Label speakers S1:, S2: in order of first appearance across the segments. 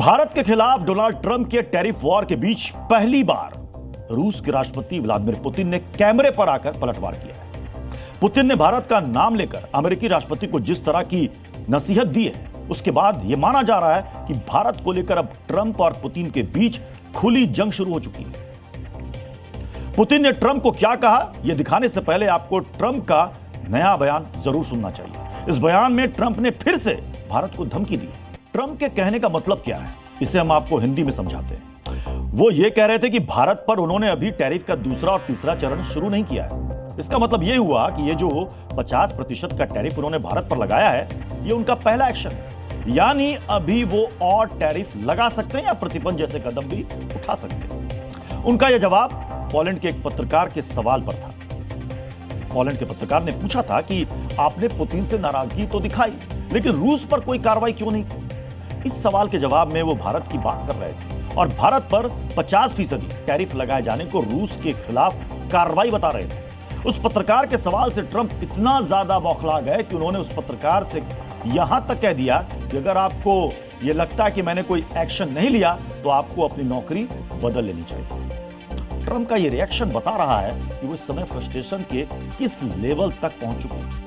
S1: भारत के खिलाफ Donald Trump के टैरिफ वॉर के बीच पहली बार रूस के राष्ट्रपति व्लादिमीर पुतिन ने कैमरे पर आकर पलटवार किया है। पुतिन ने भारत का नाम लेकर अमेरिकी राष्ट्रपति को जिस तरह की नसीहत दी है, उसके बाद यह माना जा रहा है कि भारत को लेकर अब ट्रंप और पुतिन के बीच खुली जंग शुरू हो चुकी है। पुतिन ने ट्रंप को क्या कहा, यह दिखाने से पहले आपको ट्रंप का नया बयान जरूर सुनना चाहिए। इस बयान में ट्रंप ने फिर से भारत को धमकी दी है। ट्रंप के कहने का मतलब क्या है, इसे हम आपको हिंदी में समझाते हैं। वो ये कह रहे थे कि भारत पर उन्होंने अभी टैरिफ का दूसरा और तीसरा चरण शुरू नहीं किया है। इसका मतलब यह हुआ कि ये जो 50% का टैरिफ उन्होंने भारत पर लगाया है, ये उनका पहला एक्शन है। यानी अभी वो और टैरिफ लगा सकते हैं या प्रतिबंध जैसे कदम भी उठा सकते हैं। उनका यह जवाब पोलैंड के एक पत्रकार के सवाल पर था। पोलैंड के पत्रकार ने पूछा था कि आपने पुतिन से नाराजगी तो दिखाई, लेकिन रूस पर कोई कार्रवाई क्यों नहीं की। इस सवाल के जवाब में वो भारत की बात कर रहे थे और भारत पर 50% टैरिफ लगाए जाने को रूस के खिलाफ कार्रवाई बता रहे थे। उस पत्रकार के सवाल से ट्रंप इतना ज्यादा बौखला गए कि उन्होंने उस पत्रकार से यहां तक कह दिया कि अगर आपको यह लगता है कि मैंने कोई एक्शन नहीं लिया तो आपको अपनी नौकरी बदल लेनी चाहिए। ट्रंप का यह रिएक्शन बता रहा है कि वो इस समय फ्रस्ट्रेशन के किस लेवल तक पहुंच चुके हैं।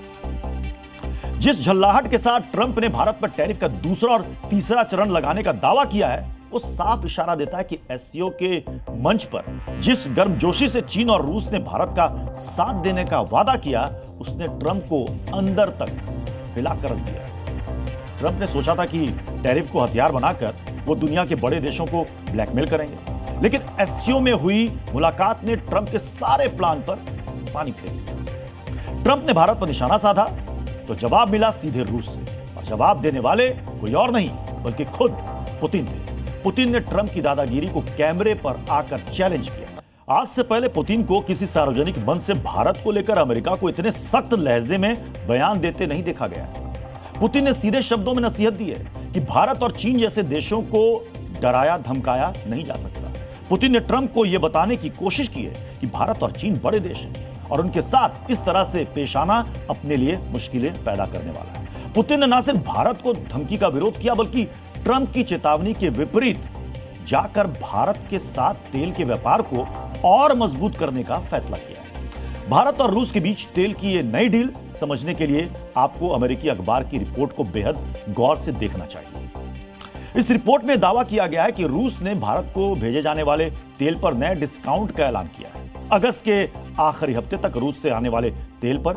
S1: जिस झल्लाहट के साथ ट्रंप ने भारत पर टैरिफ का दूसरा और तीसरा चरण लगाने का दावा किया है, वो साफ इशारा देता है कि एससीओ के मंच पर जिस गर्मजोशी से चीन और रूस ने भारत का साथ देने का वादा किया, उसने ट्रंप को अंदर तक हिलाकर रख दिया। ट्रंप ने सोचा था कि टैरिफ को हथियार बनाकर वो दुनिया के बड़े देशों को ब्लैकमेल करेंगे, लेकिन एससीओ में हुई मुलाकात ने ट्रंप के सारे प्लान पर पानी फेर दिया। ट्रंप ने भारत पर निशाना साधा तो जवाब मिला सीधे रूस से, और जवाब देने वाले कोई और नहीं बल्कि खुद पुतिन थे। पुतिन ने ट्रंप की दादागिरी को कैमरे पर आकर चैलेंज किया। आज से पहले पुतिन को किसी सार्वजनिक मंच से भारत को लेकर अमेरिका को इतने सख्त लहजे में बयान देते नहीं देखा गया। पुतिन ने सीधे शब्दों में नसीहत दी है कि भारत और चीन जैसे देशों को डराया धमकाया नहीं जा सकता। पुतिन ने ट्रंप को यह बताने की कोशिश की है कि भारत और चीन बड़े देश हैं और उनके साथ इस तरह से पेश आना अपने लिए मुश्किलें पैदा करने वाला है। पुतिन ने न सिर्फ भारत को धमकी का विरोध किया, बल्कि ट्रंप की चेतावनी के विपरीत जाकर भारत के साथ तेल के व्यापार को और मजबूत करने का फैसला किया है। भारत और रूस के बीच तेल की यह नई डील समझने के लिए आपको अमेरिकी अखबार की रिपोर्ट को बेहद गौर से देखना चाहिए। इस रिपोर्ट में दावा किया गया है कि रूस ने भारत को भेजे जाने वाले तेल पर नए डिस्काउंट का ऐलान किया है। अगस्त के आखिरी हफ्ते तक रूस से आने वाले तेल पर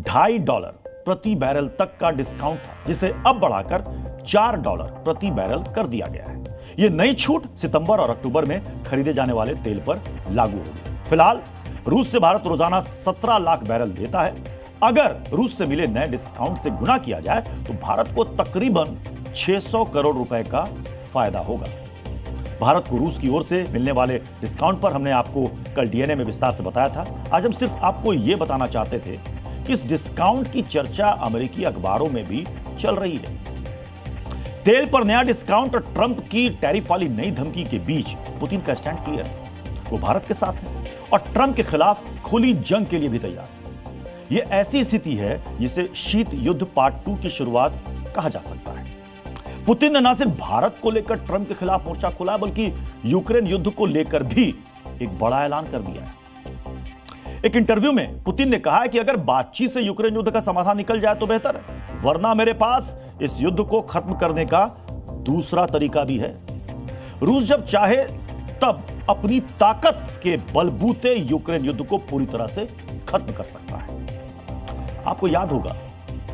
S1: $2.5 प्रति बैरल तक का डिस्काउंट था, जिसे अब बढ़ाकर $4 प्रति बैरल कर दिया गया है। यह नई छूट सितंबर और अक्टूबर में खरीदे जाने वाले तेल पर लागू होगी। फिलहाल रूस से भारत रोजाना 17 लाख बैरल लेता है। अगर रूस से मिले नए डिस्काउंट से गुणा किया जाए तो भारत को तकरीबन 600 करोड़ रुपए का फायदा होगा। भारत को रूस की ओर से मिलने वाले डिस्काउंट पर हमने आपको कल डीएनए में विस्तार से बताया था। आज हम सिर्फ आपको यह बताना चाहते थे कि इस डिस्काउंट की चर्चा अमेरिकी अखबारों में भी चल रही है। तेल पर नया डिस्काउंट और ट्रंप की टैरिफ वाली नई धमकी के बीच पुतिन का स्टैंड क्लियर है। वो भारत के साथ है और ट्रंप के खिलाफ खुली जंग के लिए भी तैयार है। यह ऐसी स्थिति है जिसे शीत युद्ध पार्ट 2 की शुरुआत कहा जा सकता है। पुतिन ने न सिर्फ भारत को लेकर ट्रंप के खिलाफ मोर्चा खोला, बल्कि यूक्रेन युद्ध को लेकर भी एक बड़ा ऐलान कर दिया है। एक इंटरव्यू में पुतिन ने कहा है कि अगर बातचीत से यूक्रेन युद्ध का समाधान निकल जाए तो बेहतर है, वरना मेरे पास इस युद्ध को खत्म करने का दूसरा तरीका भी है। रूस जब चाहे तब अपनी ताकत के बलबूते यूक्रेन युद्ध को पूरी तरह से खत्म कर सकता है। आपको याद होगा,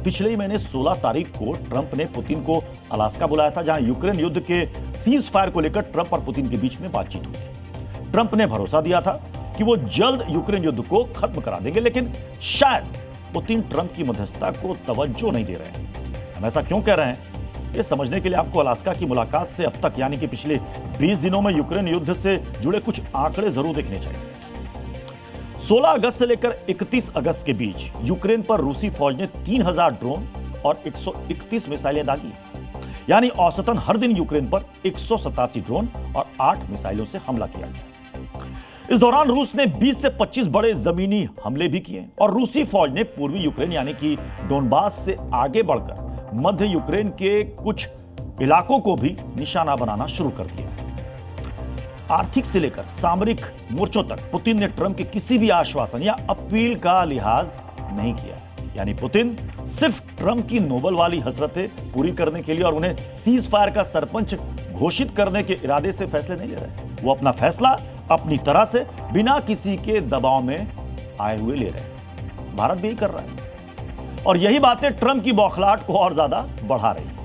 S1: पिछले ही महीने 16 तारीख को ट्रंप ने पुतिन को अलास्का बुलाया था, जहां यूक्रेन युद्ध के सीज फायर को लेकर ट्रंप और पुतिन के बीच में बातचीत हुई। ट्रंप ने भरोसा दिया था कि वो जल्द यूक्रेन युद्ध को खत्म करा देंगे, लेकिन शायद पुतिन ट्रंप की मध्यस्थता को तवज्जो नहीं दे रहे हैं। हम ऐसा क्यों कह रहे हैं, ये समझने के लिए आपको अलास्का की मुलाकात से अब तक यानी कि पिछले 20 दिनों में यूक्रेन युद्ध से जुड़े कुछ आंकड़े जरूर देखने चाहिए। 16 अगस्त से लेकर 31 अगस्त के बीच यूक्रेन पर रूसी फौज ने 3000 ड्रोन और 131 मिसाइलें दागी, यानी औसतन हर दिन यूक्रेन पर 187 ड्रोन और 8 मिसाइलों से हमला किया गया। इस दौरान रूस ने 20 से 25 बड़े जमीनी हमले भी किए और रूसी फौज ने पूर्वी यूक्रेन यानी कि डोनबास से आगे बढ़कर मध्य यूक्रेन के कुछ इलाकों को भी निशाना बनाना शुरू कर दिया है। आर्थिक से लेकर सामरिक मोर्चों तक पुतिन ने ट्रंप के किसी भी आश्वासन या अपील का लिहाज नहीं किया है। यानी पुतिन सिर्फ ट्रंप की नोबल वाली हसरतें पूरी करने के लिए और उन्हें सीज फायर का सरपंच घोषित करने के इरादे से फैसले नहीं ले रहे। वो अपना फैसला अपनी तरह से बिना किसी के दबाव में आए हुए ले रहे हैं। भारत भी यही कर रहा है और यही बातें ट्रंप की बौखलाहट को और ज्यादा बढ़ा रही है।